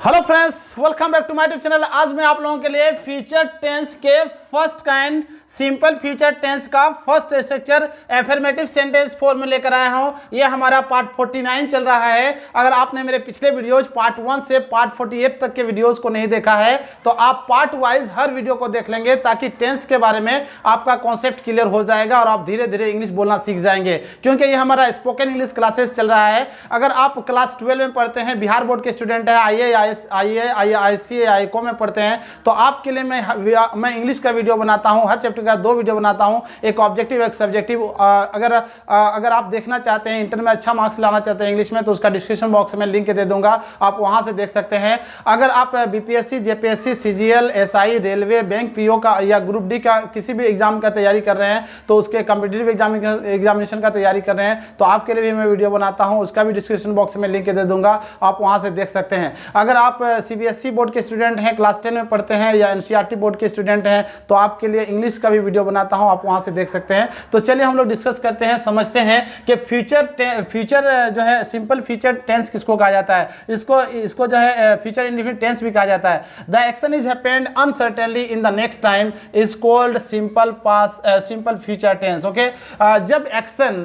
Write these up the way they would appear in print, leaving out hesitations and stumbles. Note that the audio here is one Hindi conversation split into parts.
Hello friends, welcome back to my YouTube channel. आज मैं आप लोगों के लिए फ्यूचर टेंस के first kind simple future tense का first structure affirmative sentence form में लेकर आया हूं। यह हमारा पार्ट 49 चल रहा है। अगर आपने मेरे पिछले वीडियोज पार्ट 1 से पार्ट 48 तक के वीडियोज को नहीं देखा है तो आप पार्ट वाइज हर वीडियो को देख लेंगे ताकि टेंस के बारे में आपका कॉन्सेप्ट क्लियर हो जाएगा और आप धीरे धीरे इंग्लिश बोलना सीख जाएंगे, क्योंकि यह हमारा स्पोकन इंग्लिश क्लासेस चल रहा है। अगर आप क्लास 12 में पढ़ते हैं, बिहार बोर्ड के स्टूडेंट है, IIC में पढ़ते हैं, तो आपके लिए मैं इंग्लिश का वीडियो बनाता हूं। हर चैप्टर का 2 वीडियो बनाता हूं, एक ऑब्जेक्टिव एक सब्जेक्टिव। अगर आप देखना चाहते हैं, इंटर में अच्छा मार्क्स लाना चाहते हैं इंग्लिश में, तो उसका डिस्क्रिप्शन बॉक्स में लिंक दे दूंगा, आप वहां से देख सकते हैं। अगर आप BPSC, JPSC, CGL, SI, railway, bank, PO का या ग्रुप डी का किसी भी एग्जाम का तैयारी कर रहे हैं, तो उसके कॉम्पिटिटिव एग्जामिनेशन का तैयारी कर रहे हैं, तो आपके लिए भी मैं वीडियो बनाता हूं, उसका भी डिस्क्रिप्शन बॉक्स में लिंक दे दूंगा, आप वहां से देख सकते हैं। अगर आप CBSE बोर्ड के स्टूडेंट हैं, क्लास 10 में पढ़ते हैं, या NCERT बोर्ड के स्टूडेंट हैं, तो आपके लिए इंग्लिश का भी वीडियो बनाता हूं, आप वहां से देख सकते हैं। तो चलिए हम लोग डिस्कस करते हैं, समझते हैं कि फ्यूचर जो है सिंपल फ्यूचर टेंस किसको कहा जाता है। इसको जो है फ्यूचर इंडेफिनिट टेंस भी कहा जाता है। The action is happened uncertainly in the next time is called simple future tense. Okay, जब एक्शन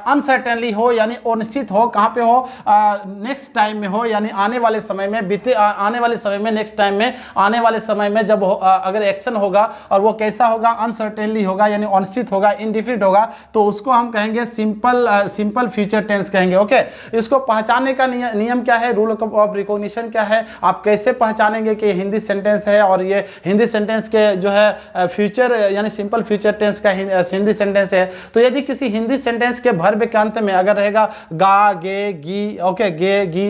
अनसर्टेनली हो यानी अनिश्चित हो, कहां पे हो, नेक्स्ट टाइम में हो, यानी आने वाले समय में, आने वाले समय में, नेक्स्ट टाइम में, आने वाले समय में जब अगर एक्शन होगा और वो कैसा होगा, अनसर्टेनली होगा यानी अनिश्चित होगा, इनडिफिनिट होगा, तो उसको हम कहेंगे सिंपल फ्यूचर टेंस कहेंगे। ओके, इसको पहचानने का नियम क्या है, रूल ऑफ रिकॉग्निशन क्या है, आप कैसे पहचानेंगे कि हिंदी सेंटेंस है और ये हिंदी सेंटेंस के जो है फ्यूचर यानी सिंपल फ्यूचर टेंस का हिंदी सेंटेंस है। तो यदि किसी हिंदी सेंटेंस के वर्ब के अंत में अगर रहेगा गा, गे, गी, ओके, गे, गी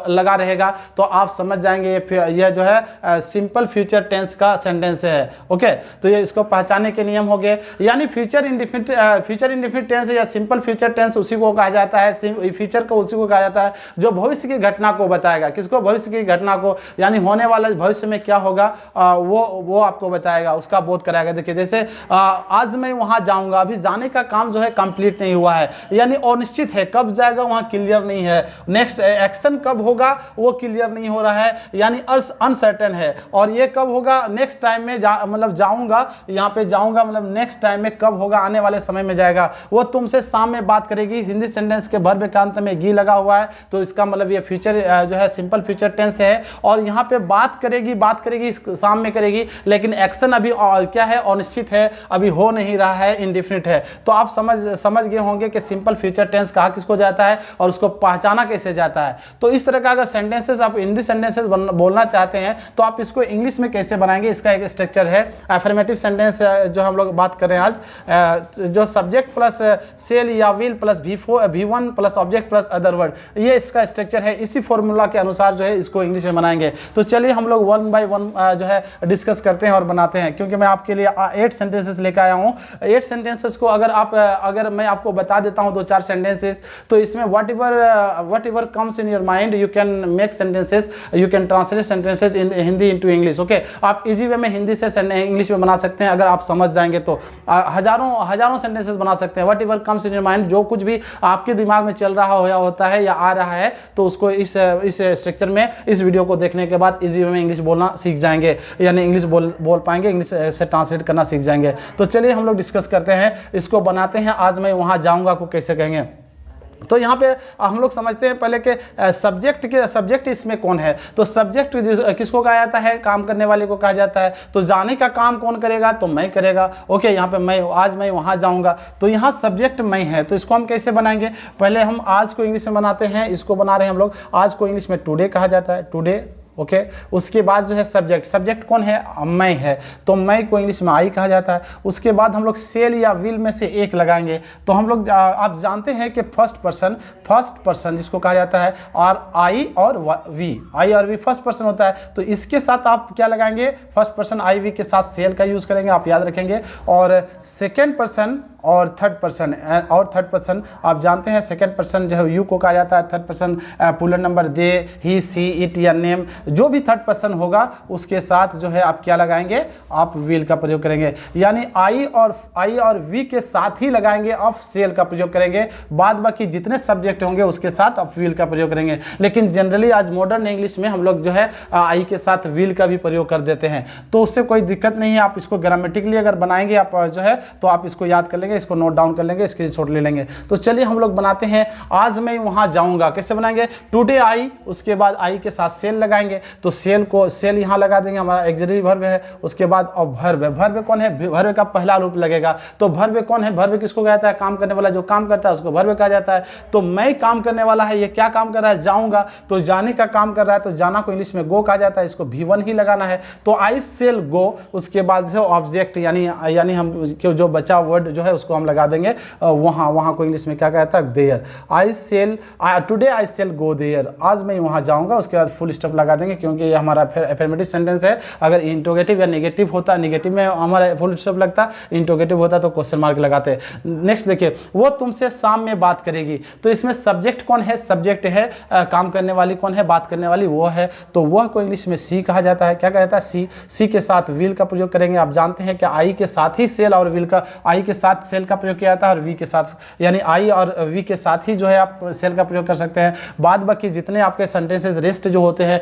लगा रहेगा, तो आप समझ जाएंगे यह जो है सिंपल फ्यूचर टेंस का सेंटेंस है। ओके, तो ये इसको पहचानने के नियम हो गए। यानी फ्यूचर इंडेफिनिट टेंस या सिंपल फ्यूचर टेंस उसी को कहा जाता है, फ्यूचर को उसी को कहा जाता है जो भविष्य की घटना को बताएगा। किसको? भविष्य की घटना को, यानी होने वाला भविष्य में क्या होगा वो आपको बताएगा, उसका बोध कराएगा। देखिए, जैसे आज मैं वहां जाऊंगा, अभी जाने का काम जो है कंप्लीट नहीं हुआ है, यानी अनिश्चित है, कब जाएगा वहां क्लियर नहीं है, नेक्स्ट एक्शन कब होगा वो क्लियर नहीं हो रहा है, यानी अनसर्टेन है। और ये कब होगा, नेक्स्ट टाइम में मतलब जाऊंगा, यहाँ पे जाऊंगा मतलब नेक्स्ट टाइम में कब होगा, आने वाले समय में जाएगा। वो तुमसे शाम में बात करेगी, हिंदी सेंटेंस के वर्ब के अंत में गी लगा हुआ है, तो इसका मतलब ये फ्यूचर जो है सिंपल फ्यूचर टेंस है। और यहाँ पे बात करेगी शाम में करेगी, लेकिन एक्शन अभी क्या है, अनिश्चित है, अभी हो नहीं रहा है, इनडिफिनिट है। तो आप समझ गए होंगे कि सिंपल फ्यूचर टेंस कहा किसको जाता है और उसको पहचाना कैसे जाता है। तो इस तरह का अगर सेंटेंसेस आप हिंदी सेंटेंसेस बोलना चाहते हैं तो आप इसको इंग्लिश में कैसे बनाएंगे, इसका एक स्ट्रक्चर है। एफर्मेटिव सेंटेंस जो हम लोग बात कर रहे हैं आज, जो सब्जेक्ट प्लस सेल या will plus V1 plus object plus other word, ये इसका स्ट्रक्चर है। इसी फॉर्मूला के अनुसार जो है इसको इंग्लिश में बनाएंगे। तो चलिए हम लोग 1 बाय 1 जो है डिस्कस करते हैं और बनाते हैं, क्योंकि मैं आपके लिए 8 सेंटेंसेस लेकर आया हूँ। 8 सेंटेंसेस को अगर मैं आपको बता देता हूँ 2-4 सेंटेंसेस, तो इसमें what ever comes in your mind you can make sentences, you can translate sentences in Hindi into English. Okay, आप इजी वे में हिंदी से इंग्लिश में बना सकते हैं। अगर आप समझ जाएंगे तो हजारों सेंटेंसेस बना सकते हैं। What ever comes in your mind, जो कुछ भी आपके दिमाग में चल रहा होता है या आ रहा है, तो उसको इस स्ट्रक्चर में, इस वीडियो को देखने के बाद इजी वे में इंग्लिश बोलना सीख जाएंगे, यानी इंग्लिश बोल पाएंगे, इंग्लिश से ट्रांसलेट करना सीख जाएंगे। तो चलिए हम लोग डिस्कस करते हैं, इसको बनाते हैं। आज मैं वहां जाऊंगा को कैसे कहेंगे, तो यहाँ पे हम लोग समझते हैं पहले कि सब्जेक्ट इसमें कौन है। तो सब्जेक्ट किसको कहा जाता है, काम करने वाले को कहा जाता है। तो जाने का काम कौन करेगा, तो मैं करेगा। ओके, यहाँ पे आज मैं वहाँ जाऊँगा, तो यहाँ सब्जेक्ट मैं है। तो इसको हम कैसे बनाएंगे, पहले हम आज को इंग्लिश में बनाते हैं। इसको बना रहे हैं हम लोग, आज को इंग्लिश में टुडे कहा जाता है, टुडे। ओके, उसके बाद जो है सब्जेक्ट कौन है, मैं है, तो मैं को इंग्लिश में आई कहा जाता है। उसके बाद हम लोग सेल या विल में से एक लगाएंगे। तो हम लोग आप जानते हैं कि फर्स्ट पर्सन जिसको कहा जाता है, और आई और वी फर्स्ट पर्सन होता है। तो इसके साथ आप क्या लगाएंगे, फर्स्ट पर्सन आई वी के साथ सेल का यूज करेंगे, आप याद रखेंगे। और सेकेंड पर्सन और थर्ड पर्सन। और थर्ड पर्सन आप जानते हैं सेकंड पर्सन जो है यू को कहा जाता है, third person plural number they, he, she, it या नेम, जो भी थर्ड पर्सन होगा उसके साथ जो है आप क्या लगाएंगे, आप विल का प्रयोग करेंगे। यानी आई और वी के साथ ही लगाएंगे, ऑफ सेल का प्रयोग करेंगे। बाद बाकी जितने सब्जेक्ट होंगे उसके साथ आप विल का प्रयोग करेंगे। लेकिन जनरली आज मॉडर्न इंग्लिश में हम लोग जो है आई के साथ विल का भी प्रयोग कर देते हैं, तो उससे कोई दिक्कत नहीं है। आप इसको ग्रामेटिकली अगर बनाएंगे आप जो है तो आप इसको याद कर लेंगे, इसको नोट डाउन कर लेंगे, स्क्रीनशॉट ले लेंगे। तो चलिए हम लोग बनाते हैं, आज मैं वहां जाऊंगा। कैसे बनाएंगे, टुडे आई, उसके बाद आई के साथ सेल लगाएंगे, तो सेल यहां लगा देंगे, हमारा ऑक्सिलरी वर्ब है। उसके बाद अब वर्ब कौन है, वर्ब का पहला रूप लगेगा। तो वर्ब कौन है, वर्ब किसको कहा जाता है, काम करने वाला, जो काम करता है उसको वर्ब कहा जाता है। तो मैं काम करने वाला है, ये क्या काम कर रहा है, जाऊंगा, तो जाने का काम कर रहा है, तो जाना को इंग्लिश में गो कहा जाता है, इसको V1 ही लगाना है। तो आई सेल गो, उसके बाद से ऑब्जेक्ट यानी हम जो बचा वर्ड जो है उसको हम लगा देंगे वहां को इंग्लिश में क्या कहता है, there. I shall, today I shall go there, आज मैं वहां जाऊंगा, उसके बाद फुल स्टॉप लगा देंगे, क्योंकि ये हमारा अफर्मेटिव सेंटेंस है। अगर इंटरोगेटिव या नेगेटिव होता, नेगेटिव में हमारा फुल स्टॉप लगता, इंटरोगेटिव होता तो क्वेश्चन मार्क लगाते। नेक्स्ट देखिए, वो तुमसे शाम में बात करेगी, तो इसमें सब्जेक्ट कौन है, सब्जेक्ट है, काम करने वाली कौन है, बात करने वाली वो है, तो वह को इंग्लिश में सी कहा जाता है। क्या कहता है, सी के साथ विल का प्रयोग करेंगे। आप जानते हैं कि आई के साथ ही सेल और विल का, आई के साथ सेल का प्रयोग किया जाता है और वी के साथ, यानी आई और वी के साथ ही जो है आप सेल का प्रयोग कर सकते हैं। बाद बाकी जितने आपके सेंटेंसेस रेस्ट जो होते हैं,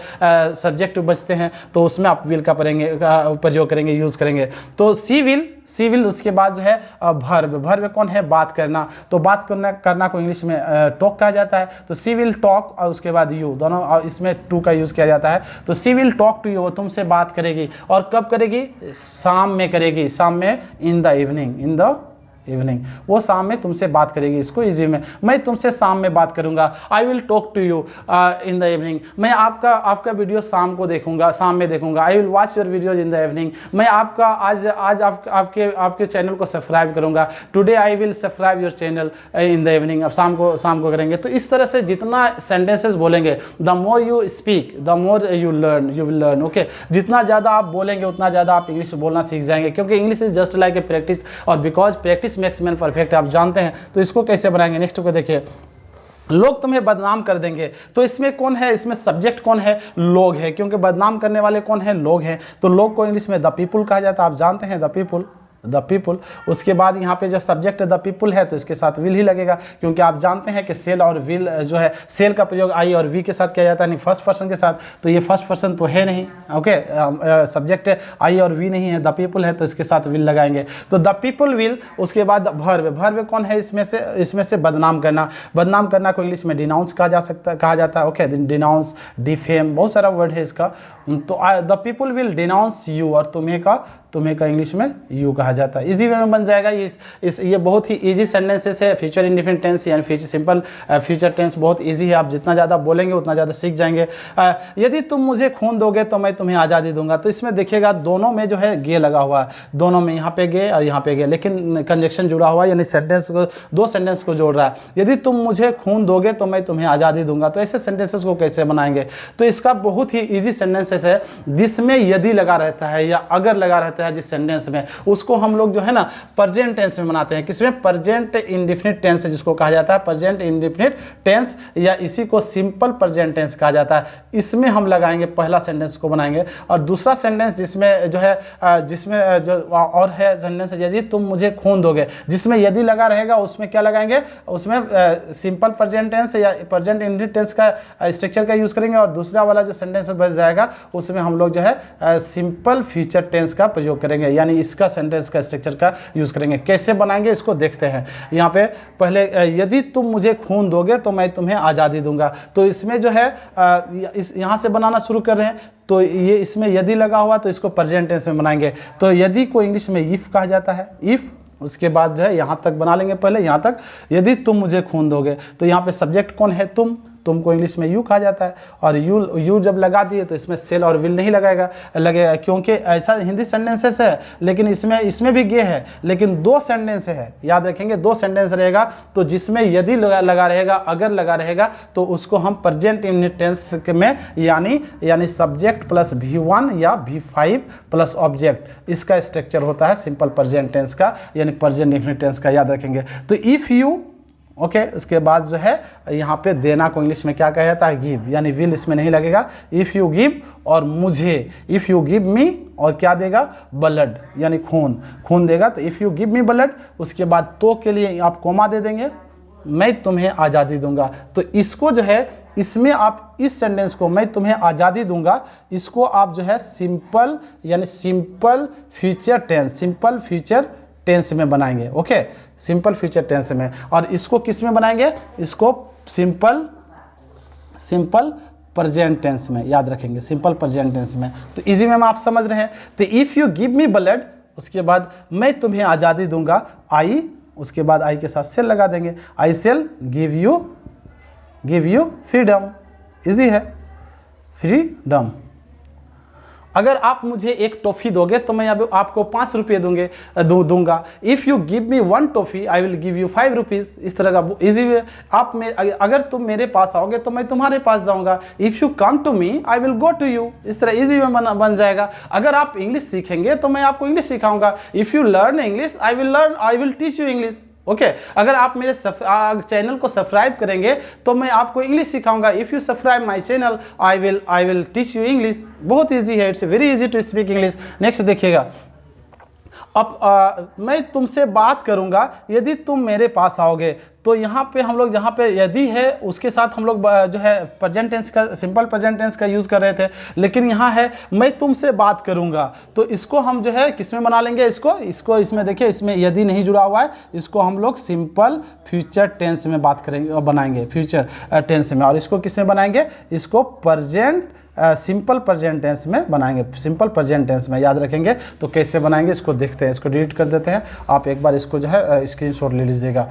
सब्जेक्ट बचते हैं, तो उसमें आप विल का प्रयोग करेंगे, यूज करेंगे। तो सी विल, उसके बाद जो है वर्ब कौन है, बात करना, तो बात करना को इंग्लिश में टॉक कहा जाता है। तो सी विल टॉक, और उसके बाद यू, दोनों और इसमें टू का यूज किया जाता है। तो सी विल टॉक टू यू, वो तुमसे बात करेगी, और कब करेगी, शाम में करेगी, शाम में, इन द इवनिंग, वो शाम में तुमसे बात करेगी। इसको इजी में, मैं तुमसे शाम में बात करूंगा, I will talk to you in the evening, मैं आपका वीडियो शाम में देखूंगा, I will watch your videos in the evening, मैं आपका आज आपके चैनल को सब्सक्राइब करूंगा, today I will subscribe your channel in the evening, अब शाम को करेंगे। तो इस तरह से जितना सेंटेंसेस बोलेंगे, the more you speak the more you will learn, okay. जितना ज़्यादा आप बोलेंगे उतना ज़्यादा आप इंग्लिश बोलना सीख जाएंगे, क्योंकि English is just like a practice, और because practice makes man perfect, आप जानते हैं। तो इसको कैसे बनाएंगे, नेक्स्ट को देखिए, लोग तुम्हें बदनाम कर देंगे, तो इसमें कौन है, इसमें सब्जेक्ट कौन है, लोग है, क्योंकि बदनाम करने वाले कौन है, लोग हैं। तो लोग को इंग्लिश में द पीपुल कहा जाता है, आप जानते हैं, द पीपुल। उसके बाद यहाँ पे जो सब्जेक्ट द पीपुल है, तो इसके साथ विल ही लगेगा, क्योंकि आप जानते हैं कि सेल और विल जो है, सेल का प्रयोग आई और वी के साथ किया जाता है, नहीं फर्स्ट पर्सन के साथ, तो ये फर्स्ट पर्सन तो है नहीं, ओके। सब्जेक्ट आई और वी नहीं है, द पीपुल है, तो इसके साथ विल लगाएंगे। तो द पीपुल विल, उसके बाद वर्ब कौन है, इसमें से बदनाम करना को इंग्लिश में डिनाउंस कहा जाता है, ओके। डिनाउंस, डिफेम, बहुत सारा वर्ड है इसका। तो the people will denounce you, और तुम्हें का इंग्लिश में यू कहा जाता है। इजी वे में बन जाएगा। ये बहुत ही इजी सेंटेंसेस है। फ्यूचर इंडेफिनिट टेंस यानी फ्यूचर सिंपल फ्यूचर टेंस बहुत इजी है। आप जितना ज़्यादा बोलेंगे उतना ज़्यादा सीख जाएंगे। यदि तुम मुझे खून दोगे तो मैं तुम्हें आज़ादी दूंगा। तो इसमें देखिएगा दोनों में जो है गे लगा हुआ है, दोनों में यहाँ पे गे और यहाँ पे गे, लेकिन कंजक्शन जुड़ा हुआ है, यानी सेंटेंस को, दो सेंटेंस को जोड़ रहा है। यदि तुम मुझे खून दोगे तो मैं तुम्हें आज़ादी दूंगा। तो ऐसे सेंटेंसेस को कैसे बनाएंगे? तो इसका बहुत ही ईजी सेंटेंसेस है जिसमें यदि लगा रहता है या अगर लगा रहता है जिस सेंटेंस में, उसको हम लोग जो है ना प्रेजेंट टेंस में बनाते हैं। किसमें? प्रेजेंट इंडेफिनिट टेंस जिसको कहा जाता है, प्रेजेंट इंडेफिनिट टेंस, या इसी को सिंपल प्रेजेंट टेंस कहा जाता है। इसमें हम लगाएंगे, पहला सेंटेंस को बनाएंगे। और दूसरा सेंटेंस जिसमें जो है जिसमें जो और है सेंटेंस, यदि तुम मुझे खून दोगे, जिसमें यदि लगा रहेगा उसमें क्या लगाएंगे? उसमें सिंपल प्रेजेंट टेंस या प्रेजेंट इंडेफिनिट टेंस का स्ट्रक्चर का यूज करेंगे। और दूसरा वाला जो सेंटेंस बच जाएगा उसमें हम लोग जो है सिंपल फ्यूचर टेंस का प्रयोग करेंगे, यानी इसका सेंटेंस का स्ट्रक्चर का यूज करेंगे। कैसे बनाएंगे इसको देखते हैं। यहाँ पे पहले यदि तुम मुझे खून दोगे तो मैं तुम्हें आज़ादी दूंगा। तो इसमें जो है यहाँ से बनाना शुरू कर रहे हैं। तो ये इसमें यदि लगा हुआ तो इसको प्रेजेंट टेंस में बनाएंगे। तो यदि को इंग्लिश में इफ कहा जाता है, इफ। उसके बाद जो है यहाँ तक बना लेंगे, पहले यहाँ तक, यदि तुम मुझे खून दोगे। तो यहाँ पे सब्जेक्ट कौन है? तुम। तुमको इंग्लिश में यू कहा जाता है। और यू जब लगा दिए तो इसमें सेल और विल नहीं लगेगा, क्योंकि ऐसा हिंदी सेंटेंसेस है, लेकिन इसमें भी गे है, लेकिन 2 सेंटेंस है, याद रखेंगे 2 सेंटेंस रहेगा। तो जिसमें यदि लगा रहेगा, अगर लगा रहेगा, तो उसको हम प्रेजेंट इंडेफिनिट टेंस में यानी सब्जेक्ट प्लस V1 या V5 प्लस ऑब्जेक्ट, इसका स्ट्रक्चर होता है सिंपल प्रेजेंट टेंस का, यानी प्रेजेंट इंडेफिनिट टेंस का, याद रखेंगे। तो इफ यू, ओके, उसके बाद जो है यहाँ पे देना को इंग्लिश में क्या कहा जाता है, गिव, यानी विल इसमें नहीं लगेगा। इफ़ यू गिव और मुझे, इफ़ यू गिव मी, और क्या देगा, ब्लड, यानी खून देगा। तो if you give me blood, उसके बाद तो के लिए आप कोमा दे देंगे, मैं तुम्हें आज़ादी दूंगा। तो इसको जो है, इसमें आप इस सेंटेंस को, मैं तुम्हें आज़ादी दूंगा, इसको आप जो है सिंपल यानी सिंपल फ्यूचर टेंस में बनाएंगे। ओके, सिंपल फ्यूचर टेंस में। और इसको किस में बनाएंगे, इसको सिंपल प्रेजेंट टेंस में, याद रखेंगे सिंपल प्रेजेंट टेंस में। तो इजी में आप समझ रहे हैं। तो if you give me blood, उसके बाद मैं तुम्हें आज़ादी दूंगा, आई, उसके बाद आई के साथ सेल लगा देंगे, I shall give you freedom. Easy है, फ्रीडम। अगर आप मुझे एक टॉफ़ी दोगे तो मैं अब आपको 5 रुपये दूंगा। If you give me 1 toffee I will give you 5 rupees. इस तरह का इजी वे। अगर तुम मेरे पास आओगे तो मैं तुम्हारे पास जाऊंगा। If you come to me I will go to you. इस तरह इजी वे बन जाएगा। अगर आप इंग्लिश सीखेंगे तो मैं आपको इंग्लिश सिखाऊंगा। If you learn English I will teach you English. Okay, अगर आप मेरे चैनल को सब्सक्राइब करेंगे तो मैं आपको इंग्लिश सिखाऊंगा। If you subscribe my channel I will teach you English. बहुत इजी है, it's very easy to speak English. Next देखिएगा, अब मैं तुमसे बात करूंगा यदि तुम मेरे पास आओगे। तो यहाँ पे हम लोग जहाँ पे यदि है उसके साथ हम लोग जो है प्रेजेंट टेंस का, सिंपल प्रेजेंट टेंस का यूज़ कर रहे थे, लेकिन यहाँ है मैं तुमसे बात करूँगा। तो इसको हम जो है किस में बना लेंगे, इसको इसमें देखिए, इसमें यदि नहीं जुड़ा हुआ है, इसको हम लोग सिंपल फ्यूचर टेंस में बात करेंगे और बनाएंगे फ्यूचर टेंस में। और इसको किस में बनाएंगे, इसको सिंपल प्रेजेंट टेंस में बनाएंगे, सिंपल प्रेजेंट टेंस में, याद रखेंगे। तो कैसे बनाएंगे इसको देखते हैं। इसको डिलीट कर देते हैं, आप एक बार इसको जो है स्क्रीनशॉट ले लीजिएगा।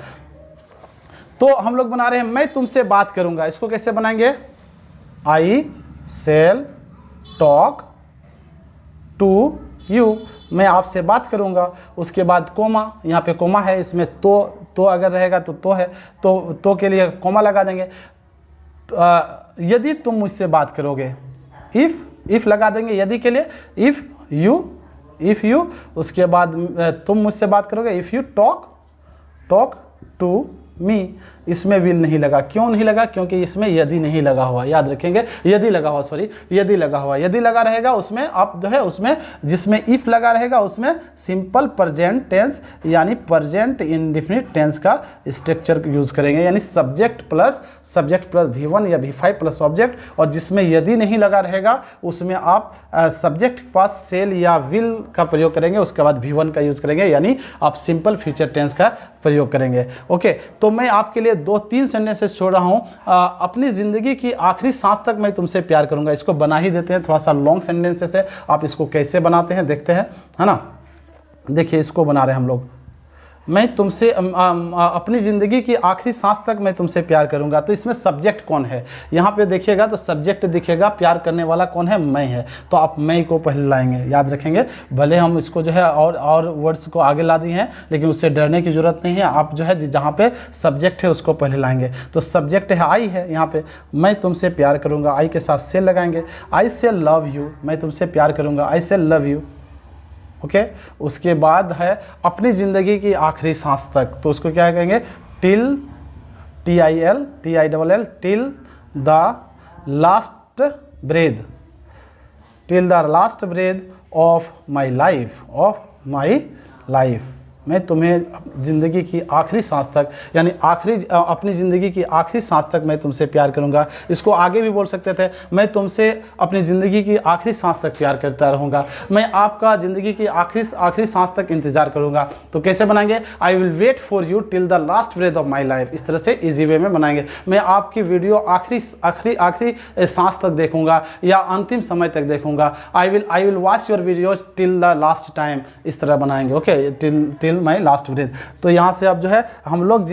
तो हम लोग बना रहे हैं मैं तुमसे बात करूंगा। इसको कैसे बनाएंगे, आई सेल टॉक टू यू, मैं आपसे बात करूंगा। उसके बाद कोमा, यहाँ पे कोमा है, इसमें तो अगर रहेगा तो है, तो के लिए कोमा लगा देंगे। यदि तुम मुझसे बात करोगे, इफ लगा देंगे यदि के लिए। इफ यू उसके बाद तुम मुझसे बात करोगे। If you talk to me, इसमें विल नहीं लगा। क्यों नहीं लगा, क्योंकि इसमें यदि नहीं लगा हुआ, याद रखेंगे। यदि लगा हुआ, यदि लगा रहेगा उसमें आप जो है, उसमें जिसमें इफ लगा रहेगा उसमें सिंपल प्रेजेंट टेंस यानी प्रेजेंट इंडेफिनिट टेंस का स्ट्रक्चर यूज करेंगे, यानी सब्जेक्ट प्लस V1 या V5 प्लस ऑब्जेक्ट। और जिसमें यदि नहीं लगा रहेगा उसमें आप सब्जेक्ट के पास सेल या विल का प्रयोग करेंगे, उसके बाद V1 का यूज करेंगे, यानी आप सिंपल फ्यूचर टेंस का प्रयोग करेंगे। ओके, तो मैं आपके लिए 2-3 सेंटेंसेस छोड़ रहा हूँ। अपनी ज़िंदगी की आखिरी सांस तक मैं तुमसे प्यार करूँगा। इसको बना ही देते हैं, थोड़ा सा लॉन्ग सेंटेंसेस है, आप इसको कैसे बनाते हैं देखते हैं, है ना। देखिए इसको बना रहे हैं हम लोग, मैं तुमसे अपनी ज़िंदगी की आखिरी सांस तक मैं तुमसे प्यार करूंगा। तो इसमें सब्जेक्ट कौन है, यहाँ पे देखिएगा तो सब्जेक्ट दिखेगा, प्यार करने वाला कौन है, मैं है। तो आप मैं को पहले लाएंगे, याद रखेंगे। भले हम इसको जो है और वर्ड्स को आगे ला दिए हैं, लेकिन उससे डरने की ज़रूरत नहीं है। आप जो है जहाँ पे सब्जेक्ट है उसको पहले लाएंगे। तो सब्जेक्ट है आई है, यहाँ पे मैं तुमसे प्यार करूँगा, आई के साथ से लगाएंगे। आई से लव यू, मैं तुमसे प्यार करूँगा, आई से लव यू। ओके, उसके बाद है अपनी ज़िंदगी की आखिरी सांस तक। तो उसको क्या कहेंगे, till TIL till the last breath of my life, मैं तुम्हें ज़िंदगी की आखिरी सांस तक, यानी अपनी ज़िंदगी की आखिरी सांस तक मैं तुमसे प्यार करूंगा। इसको आगे भी बोल सकते थे, मैं तुमसे अपनी ज़िंदगी की आखिरी सांस तक प्यार करता रहूँगा, मैं आपका ज़िंदगी की आखिरी सांस तक इंतज़ार करूँगा। तो कैसे बनाएंगे, I will wait for you till the last breath of my life. इस तरह से ईजी वे में बनाएंगे। मैं आपकी वीडियो आखिरी सांस तक देखूँगा या अंतिम समय तक देखूँगा। I will watch your videos till the last time. इस तरह बनाएंगे। Okay, till my last breath. तो यहाँ से अब जो है हम लोग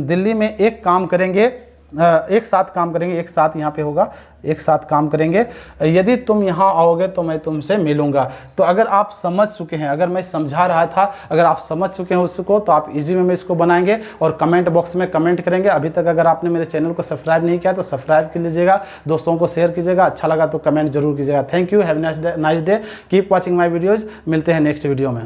दिल्ली में एक काम करेंगे, एक साथ काम करेंगे, एक साथ यहाँ पे होगा, एक साथ काम करेंगे। यदि तुम यहाँ आओगे तो मैं तुमसे मिलूंगा। तो अगर आप समझ चुके हैं, अगर मैं समझा रहा था, अगर आप समझ चुके हैं उसको, तो आप इजी वे में इसको बनाएंगे और कमेंट बॉक्स में कमेंट करेंगे। अभी तक अगर आपने मेरे चैनल को सब्सक्राइब नहीं किया तो सब्सक्राइब कर लीजिएगा, दोस्तों को शेयर कीजिएगा, अच्छा लगा तो कमेंट जरूर कीजिएगा। Thank you, have nice day, keep watching my videos. मिलते हैं नेक्स्ट वीडियो में।